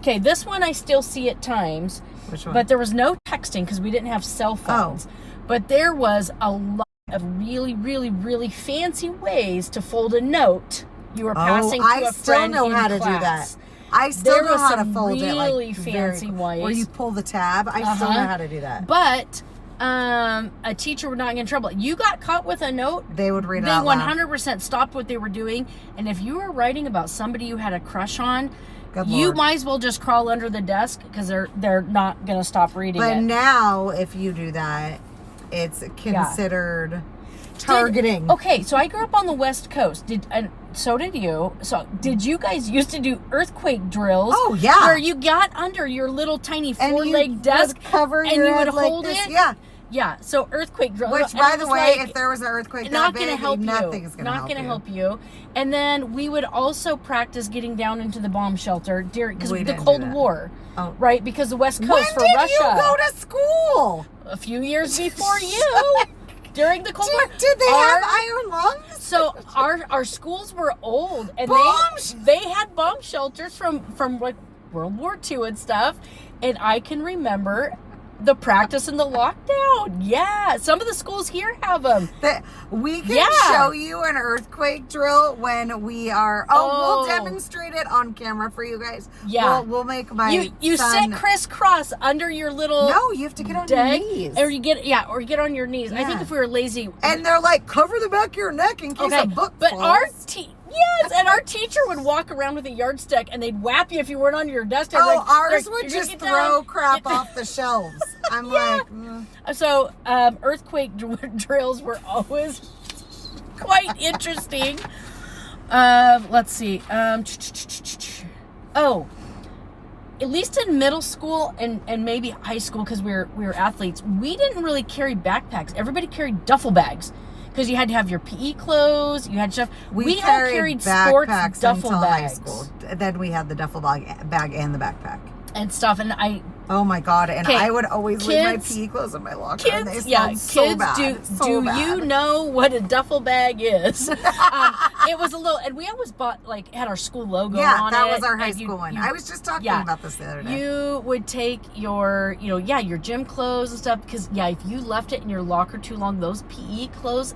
Okay, this one I still see at times. Which one? But there was no texting because we didn't have cell phones. But there was a lot of really, really, really fancy ways to fold a note you were passing to a friend in class. I still know how to do that. I still know how to fold it. Really fancy ways. Where you pull the tab. I still know how to do that. But a teacher would not get in trouble. You got caught with a note, they would read it out loud. They 100% stopped what they were doing, and if you were writing about somebody you had a crush on, Good you Lord. might as well just crawl under the desk because they're not going to stop reading it. But now, if you do that, it's considered targeting. Okay, so I grew up on the West Coast. So did you. So did you guys used to do earthquake drills? Oh yeah, where you got under your little tiny 4-leg desk, cover and your you would head hold like this. it. Yeah, so earthquake drill. Which, by the way, if there was an earthquake not that big, nothing is going to help you. Not going to help you. And then we would also practice getting down into the bomb shelter because the Cold War, right? Because the West Coast for Russia. When did you go to school? A few years before you. During the Cold War. Did they have iron lungs? So our schools were old, and they had bomb shelters from like World War II and stuff. And I can remember the practice and the lockdown. Yeah, some of the schools here have them. We can show you an earthquake drill when we are. We'll demonstrate it on camera for you guys. Yeah, we'll make my. You sit crisscross under your little. No, you have to get on your knees. Or you get on your knees. Yeah. I think if we were lazy. And they're like, cover the back of your neck in case a book falls. Yes, and our teacher would walk around with a yardstick, and they'd whap you if you weren't on your desk. Ours would just throw crap off the shelves. I'm like... So, earthquake drills were always quite interesting. Let's see. Oh, at least in middle school and maybe high school, because we were athletes, we didn't really carry backpacks. Everybody carried duffel bags because you had to have your PE clothes. You had stuff. We all carried sports duffel bags. High school. Then we had the duffel bag and the backpack and stuff. And oh my God! And I would always leave my PE clothes in my locker. And they smelled so bad. Do you know what a duffel bag is? It was a little, and we always bought had our school logo on it. Yeah, that was our high school one. I was just talking about this the other day. You would take your, your gym clothes and stuff because if you left it in your locker too long, those PE clothes,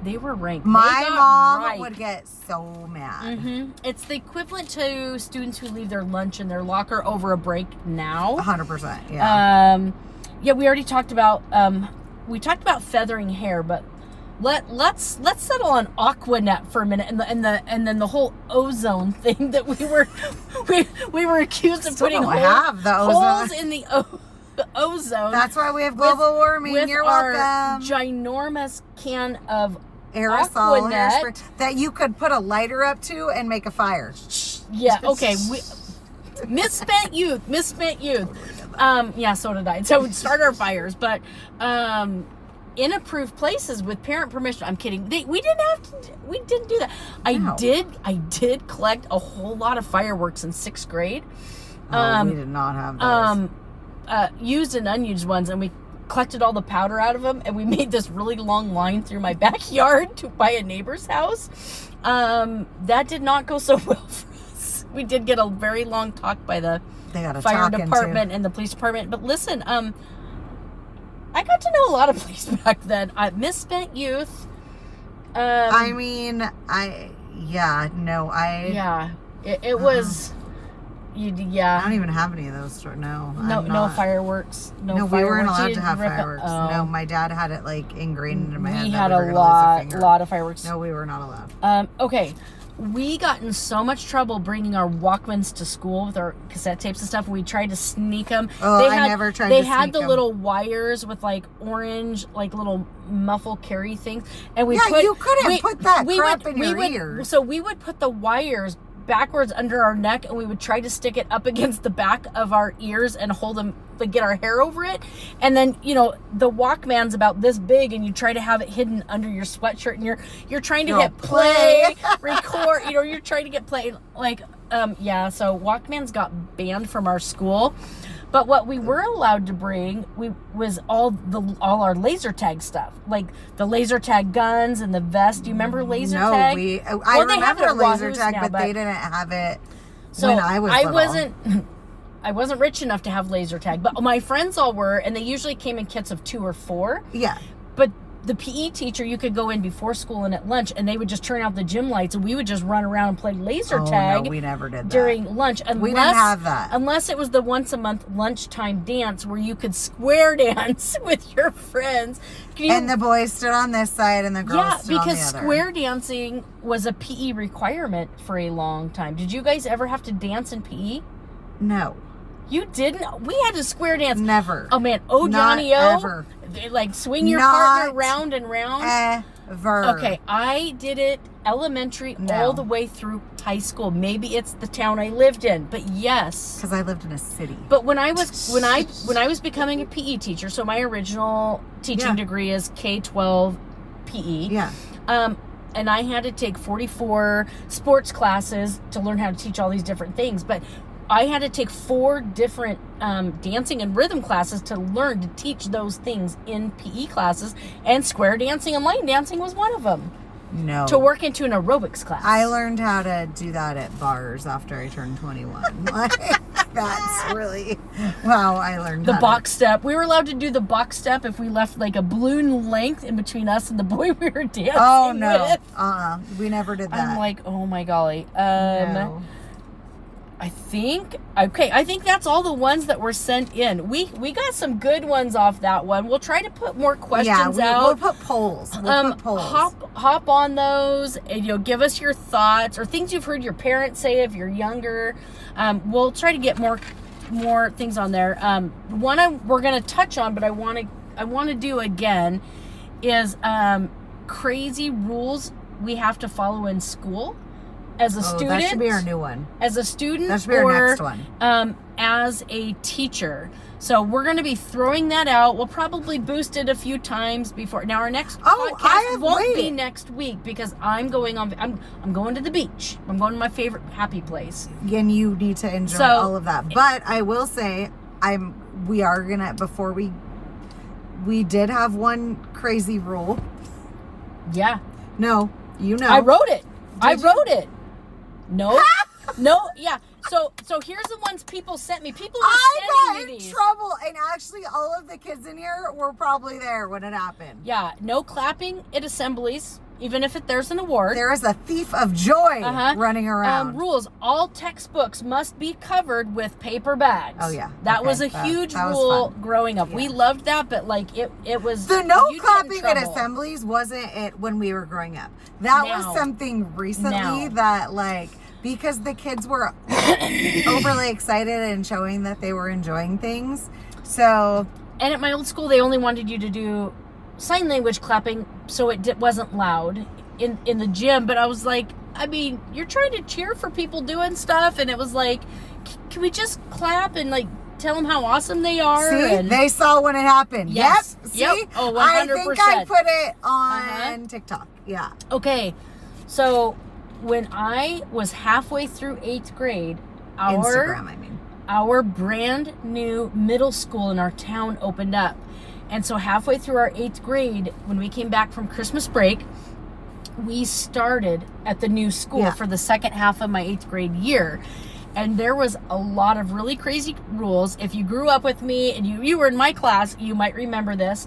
they were ranked. My mom would get so mad. Mm-hmm. It's the equivalent to students who leave their lunch in their locker over a break now. 100%. Yeah. We already talked about feathering hair, but let's settle on Aquanet for a minute, and then the whole ozone thing that we were accused of putting holes in the ozone. That's why we have global warming. You're welcome. Ginormous can of aerosol hairspray that you could put a lighter up to and make a fire. Yeah. Okay. Misspent youth. So did I. So we'd start our fires, but in approved places with parent permission. I'm kidding. We didn't do that. I did collect a whole lot of fireworks in 6th grade. We did not have those. Used and unused ones, and we collected all the powder out of them, and we made this really long line through my backyard to by a neighbor's house. That did not go so well for us. We did get a very long talk by the fire department and the police department. But listen, I got to know a lot of police back then. Misspent youth. It was. I don't even have any of those. No fireworks. No, we weren't allowed to have fireworks. No, my dad had it ingrained into my head. We had a lot of fireworks. No, we were not allowed. Okay. We got in so much trouble bringing our Walkmans to school with our cassette tapes and stuff. We tried to sneak them. I never tried to sneak them. They had the little wires with orange, little muffle carry things. And you couldn't put that crap in your ears. So we would put the wires backwards under our neck, and we would try to stick it up against the back of our ears and hold them, get our hair over it. And then the Walkman's about this big, and you try to have it hidden under your sweatshirt, and you're trying to get play, record. You're trying to get play. So Walkmans got banned from our school. But what we were allowed to bring was all our laser tag stuff, the laser tag guns and the vest. Do you remember laser tag? I remember laser tag, but they didn't have it when I was little. I wasn't rich enough to have laser tag, but my friends all were, and they usually came in kits of 2 or 4. Yeah. But the PE teacher, you could go in before school and at lunch, and they would just turn out the gym lights, and we would just run around and play laser tag. No, we never did that during lunch. We didn't have that. Unless it was the once a month lunchtime dance where you could square dance with your friends. And the boys stood on this side and the girls stood on the other. Because square dancing was a PE requirement for a long time. Did you guys ever have to dance in PE? No. You didn't? We had to square dance. Never. Oh, man. Oh, Johnny O. Ever. Swing your partner round and round. Ever. Okay, I did it elementary all the way through high school. Maybe it's the town I lived in, but yes. Because I lived in a city. But when I was becoming a PE teacher, so my original teaching degree is K-12 PE. Yeah. And I had to take 44 sports classes to learn how to teach all these different things, but I had to take 4 different dancing and rhythm classes to learn to teach those things in PE classes, and square dancing and line dancing was one of them. No. To work into an aerobics class. I learned how to do that at bars after I turned 21. That's really I learned the box step. We were allowed to do the box step if we left a balloon length in between us and the boy we were dancing with. Oh no. We never did that. I'm oh my golly. No. I think that's all the ones that were sent in. We got some good ones off that one. We'll try to put more questions out. We'll put polls. Hop on those, and give us your thoughts or things you've heard your parents say if you're younger. We'll try to get more things on there. One we're going to touch on, but I want to do again is crazy rules we have to follow in school. as a student. That should be our new one. As a student, that should be our next one. As a teacher. So we're going to be throwing that out. We'll probably boost it a few times before. Now our next podcast won't be next week because I'm going to the beach. I'm going to my favorite happy place. And you need to enjoy all of that. But I will say, we are gonna, before we did have one crazy rule. Yeah. No, you know. I wrote it. It. No. No, yeah. So here's the ones people sent me. People were sending me these. I got in trouble, and actually all of the kids in here were probably there when it happened. Yeah, no clapping at assemblies, even if there's an award. There is a thief of joy running around. Rules: all textbooks must be covered with paper bags. Oh yeah, that was a huge rule growing up. Yeah. We loved that, but like it was the no clapping at assemblies wasn't it when we were growing up. That was something recently that like. Because the kids were overly excited and showing that they were enjoying things. So, and at my old school, they only wanted you to do sign language clapping, so it wasn't loud in the gym. But I was like, I mean, you're trying to cheer for people doing stuff, and it was like, can we just clap and like tell them how awesome they are? See, they saw when it happened. Yes. Yep. See, yep. Oh, 100%. I think I put it on TikTok. Yeah. Okay, so. When I was halfway through 8th grade, our brand new middle school in our town opened up. And so halfway through our 8th grade, when we came back from Christmas break, we started at the new school for the second half of my 8th grade year. And there was a lot of really crazy rules. If you grew up with me and you were in my class, you might remember this.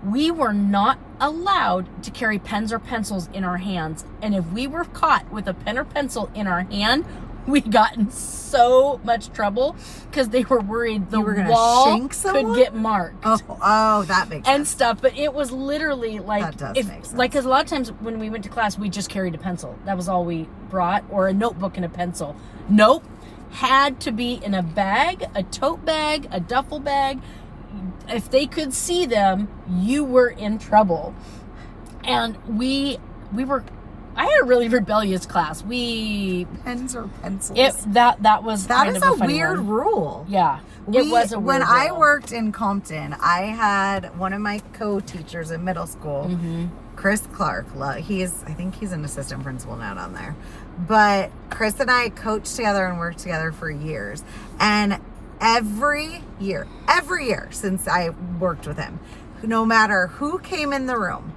We were not allowed to carry pens or pencils in our hands. And if we were caught with a pen or pencil in our hand, we got in so much trouble because they were worried the wall could get marked. Oh, that makes sense. And stuff. But it was literally like, that does make sense. Like, because a lot of times when we went to class, we just carried a pencil. That was all we brought, or a notebook and a pencil. Nope. Had to be in a bag, a tote bag, a duffel bag. If they could see them, you were in trouble. And we were, I had a really rebellious class. Pens or pencils. That is a weird rule. Yeah. It was a weird When rule. I worked in Compton, I had one of my co-teachers in middle school, Chris Clark. I think he's an assistant principal now down there. But Chris and I coached together and worked together for years. And every year since I worked with him, no matter who came in the room,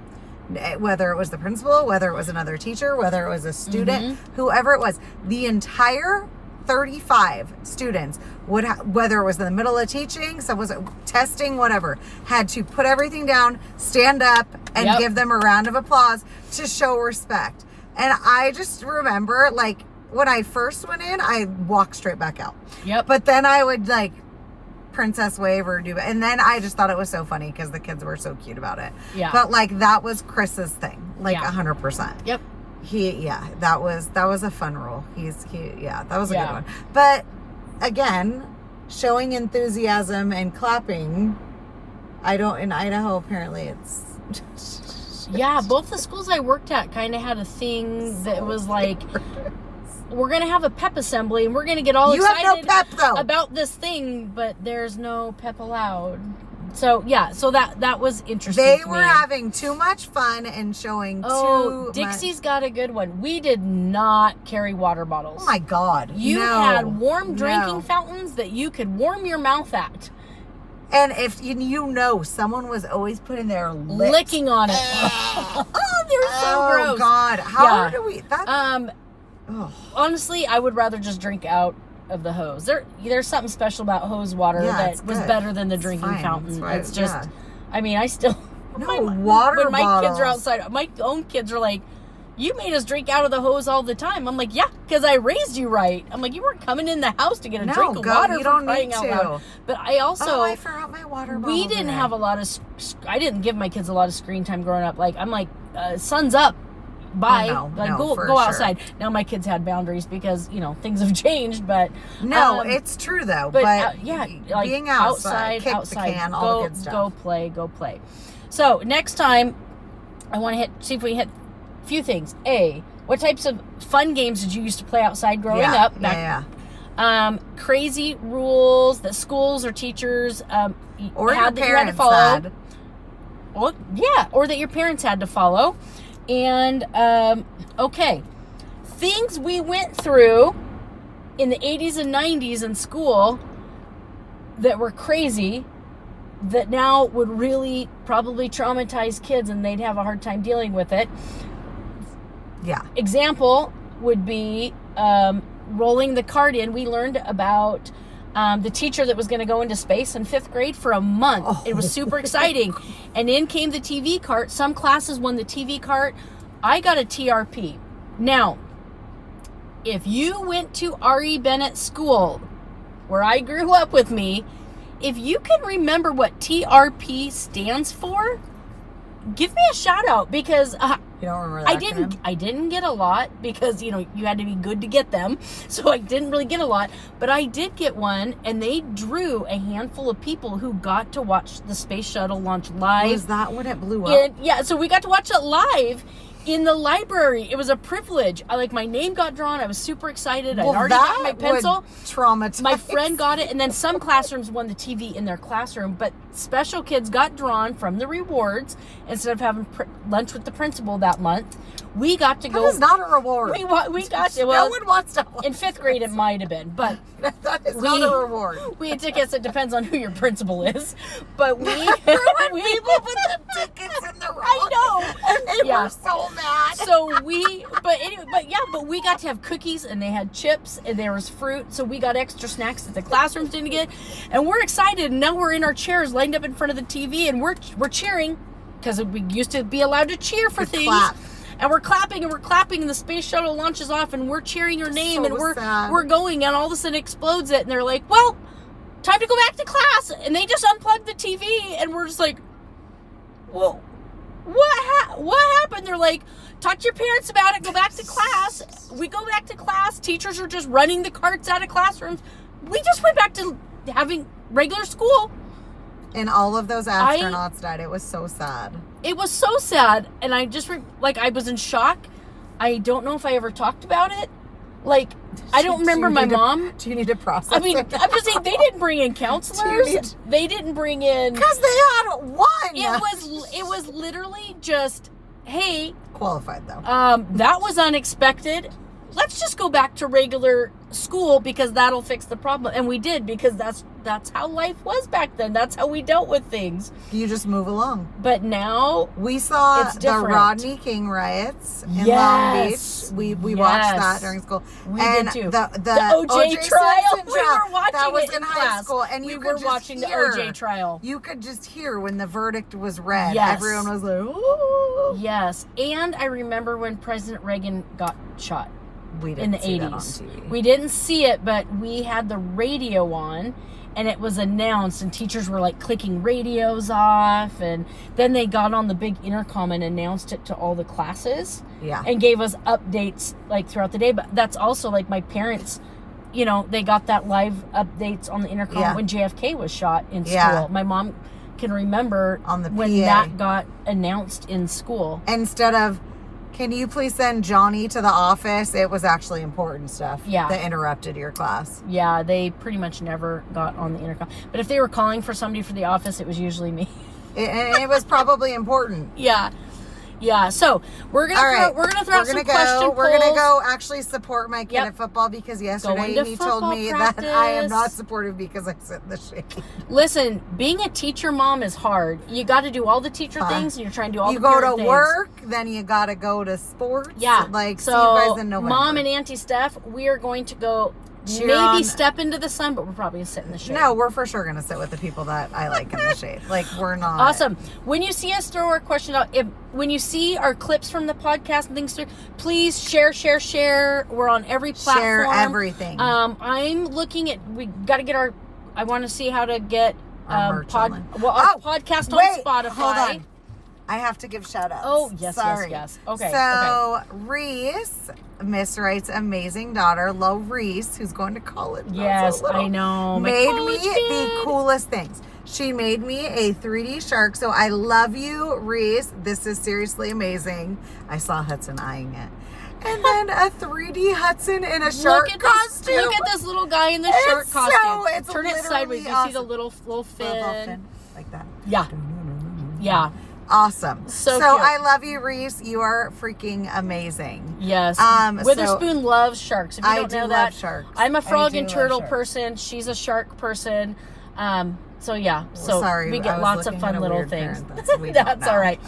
whether it was the principal, whether it was another teacher, whether it was a student, whoever it was, the entire 35 students would whether it was in the middle of teaching, so was it testing, whatever, had to put everything down, stand up, and give them a round of applause to show respect. And I just remember, like, when I first went in, I walked straight back out. Yep. But then I would, like, princess wave or do, and then I just thought it was so funny because the kids were so cute about it. Yeah. But, like, that was Chris's thing, like, 100%. Yep. That was a fun rule. That was a good one. But again, showing enthusiasm and clapping, in Idaho, apparently it's yeah, both the schools I worked at kind of had a thing that was like, we're going to have a pep assembly and we're going to get all excited have no pep, though. About this thing, but there's no pep allowed. So, yeah, so that was interesting. They were having too much fun and showing Dixie's got a good one. We did not carry water bottles. Oh, my God. You had warm drinking fountains that you could warm your mouth at. And if someone was always putting their lips. Licking on it. Oh, they're so gross. Oh, God. How do we... Honestly, I would rather just drink out of the hose. There's something special about hose water that was better than the drinking fountain. Right. It's just, I mean, I still... water when my bottles. kids are outside, my own kids are like, you made us drink out of the hose all the time. I'm like, yeah, because I raised you right. I'm like, you weren't coming in the house to get a drink of water. You don't crying need out to. loud. But I also... I forgot my water bottle. We didn't have a lot of... I didn't give my kids a lot of screen time growing up. Like, I'm like, sun's up. Bye. Go outside. Now my kids had boundaries because, things have changed, but... No, it's true, though. But being outside, kick the can, all the good stuff. Go play. So, next time, I want to see if we hit a few things. A, What types of fun games did you used to play outside growing up? Crazy rules that schools or teachers or had your that you had to parents follow. had. Well, yeah, or that your parents had to follow. And, okay, things we went through in the 80s and 90s in school that were crazy that now would really probably traumatize kids and they'd have a hard time dealing with it. Yeah. Example would be rolling the cart in. We learned about the teacher that was going to go into space in 5th grade for a month. Oh. It was super exciting. And in came the TV cart. Some classes won the TV cart. I got a TRP. Now, if you went to R.E. Bennett School, where I grew up with me, if you can remember what TRP stands for, give me a shout out, because you don't remember that? I didn't get a lot because, you had to be good to get them. So I didn't really get a lot, but I did get one, and they drew a handful of people who got to watch the space shuttle launch live. Was that when it blew up? Yeah, so we got to watch it live in the library. It was a privilege. My name got drawn. I was super excited. I'd already got my pencil. Traumatized. My friend got it, and then some classrooms won the TV in their classroom, but special kids got drawn from the rewards. Instead of having lunch with the principal that month, we got to go. That is not a reward. We got to. No one wants to. In 5th grade, it might have been, but that is not a reward. We had tickets. It depends on who your principal is, but we people put the tickets in the wrong. I know. And they were so mad. So but we got to have cookies, and they had chips, and there was fruit. So we got extra snacks that the classrooms didn't get, and we're excited. And now we're in our chairs, lined up in front of the TV, and we're cheering, because we used to be allowed to cheer for things. Clap. And we're clapping, and the space shuttle launches off, and we're cheering your name, and we're going, and all of a sudden explodes it, and they're like, well, time to go back to class. And they just unplugged the TV, and we're just like, whoa, what happened? They're like, talk to your parents about it, go back to class. We go back to class. Teachers are just running the carts out of classrooms. We just went back to having regular school. And all of those astronauts died. It was so sad. It was so sad. And I just, I was in shock. I don't know if I ever talked about it. I don't remember my mom. Do you need to process I'm just saying, they didn't bring in counselors. They didn't bring in. Because they had one. It was literally just, hey. Qualified, though. That was unexpected. Let's just go back to regular school, because that'll fix the problem. And we did, because that's how life was back then. That's how we dealt with things. You just move along. But now we saw the Rodney King riots in Long Beach. We watched that during school. We did too. The OJ trial. We were watching that was it in high school, and we were watching the OJ trial. You could just hear when the verdict was read. Yes. Everyone was like, "Ooh." Yes, and I remember when President Reagan got shot. We in the didn't see 80s. that on TV. We didn't see it, but we had the radio on, and it was announced, and teachers were clicking radios off, and then they got on the big intercom and announced it to all the classes. Yeah. And gave us updates throughout the day. But that's also my parents, they got that live updates on the intercom when JFK was shot in school. Yeah. My mom can remember on the when PA. that got announced in school. Instead of, can you please send Johnny to the office? It was actually important stuff that interrupted your class. Yeah, they pretty much never got on the intercom. But if they were calling for somebody for the office, it was usually me. It was probably important. Yeah. So we're gonna throw out some question polls. We're gonna go actually support my kid at football, because yesterday he told me that I am not supportive because I sit in the shade. Listen, being a teacher mom is hard. You got to do all the teacher things, and you're trying to do all the parent things. You go to work, things. Then you got to go to sports. Yeah. See you guys in November. Mom and Auntie Steph, we are going to go. Step into the sun, but we're probably going to sit in the shade. No, we're for sure going to sit with the people that I like in the shade. We're not. Awesome. When you see us throw our question out, when you see our clips from the podcast and things, please share. We're on every platform. Share everything. I'm looking at, we got to get I want to see how to get our podcast on Spotify. Hold on. I have to give shout outs. Oh, yes. Okay. So, Reese, Miss Wright's amazing daughter, Lo Reese, who's going to college. Yes, I know. Made me the coolest things. She made me a 3D shark. So I love you, Reese. This is seriously amazing. I saw Hudson eyeing it. And then a 3D Hudson in a shark costume. Look at this little guy in the shark costume. It's Turn it sideways. awesome. You see the little fin. Like that. Yeah. Yeah. Awesome. So cute. I love you, Reese. You are freaking amazing. Yes. Witherspoon loves sharks. If you don't know that, sharks. I'm a frog and turtle person. She's a shark person. So yeah. So sorry, we get lots of fun little things. That's all right.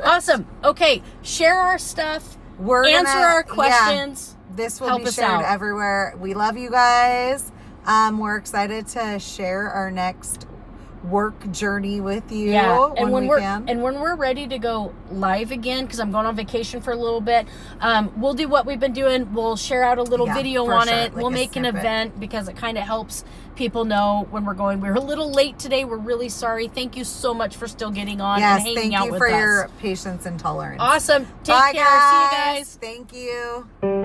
Awesome. Okay. Share our stuff. Answer our questions. Yeah, this will Help be us shared out. everywhere. We love you guys. We're excited to share our next work journey with you. Yeah, and when can. we're ready to go live again, because I'm going on vacation for a little bit, we'll do what we've been doing. We'll share out a little video on it. We'll make an event, because it kind of helps people know when we're going. We're a little late today. We're really sorry. Thank you so much for still getting on and hanging out with us. Thank you for your patience and tolerance. Awesome. Take Bye, care. guys. See you guys. Thank you.